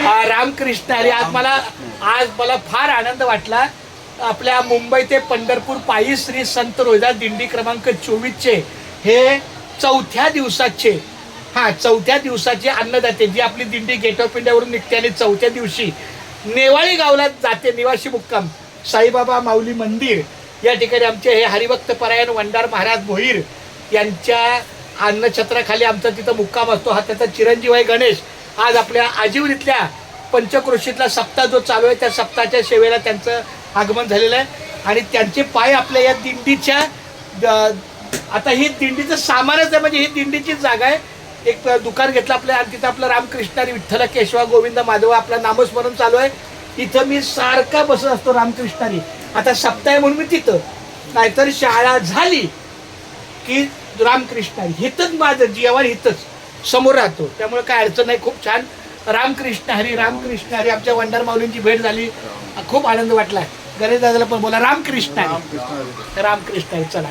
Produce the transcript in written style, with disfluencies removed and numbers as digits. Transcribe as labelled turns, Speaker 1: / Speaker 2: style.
Speaker 1: रामकृष्ण हरी. आज मला फार आनंद वाटला. आपल्या मुंबई ते पंढरपूर पायी श्री संत रोहिदास दिंडी क्रमांक 24चे हे चौथ्या दिवसाचे अन्नदाते, जी आपली दिंडी गेट ऑफ इंडियावरून निघते आणि चौथ्या दिवशी नेवाळी गावला जाते. निवासी मुक्काम साईबाबा माऊली मंदिर या ठिकाणी आमचे हे हरिभक्त परायण वंडार महाराज भोईर यांच्या अन्नछत्राखाली आमचा तिथं मुक्काम असतो. हा त्याचा चिरंजीव आहे गणेश. आज आपल्या आजीवरीतल्या पंचक्रोशीतला सप्ताह जो चालू आहे त्या सप्ताहाच्या सेवेला त्यांचं आगमन झालेलं आहे. आणि त्यांचे पाय आपल्या या दिंडीच्या आता ही दिंडीचं सामानच आहे, म्हणजे ही दिंडीची जागा आहे. एक दुकान घेतलं आपल्या आणि तिथं आपलं रामकृष्ण हरी विठ्ठल केशवा गोविंद माधव आपलं नामस्मरण चालू आहे. इथं मी सारखा बसत असतो रामकृष्ण हरी. आता सप्ताह आहे म्हणून मी तिथं, नाहीतर शाळा झाली की रामकृष्ण हरी हिथंच माझं जीवन हिथंच समोर राहतो. त्यामुळे काय अडचण नाही. खूप छान रामकृष्ण हरी रामकृष्ण हरी. आमच्या वंडार माऊलींची भेट झाली, खूप आनंद वाटला. गणेश दादाला पण बोला रामकृष्ण हरी रामकृष्ण हरी. चला.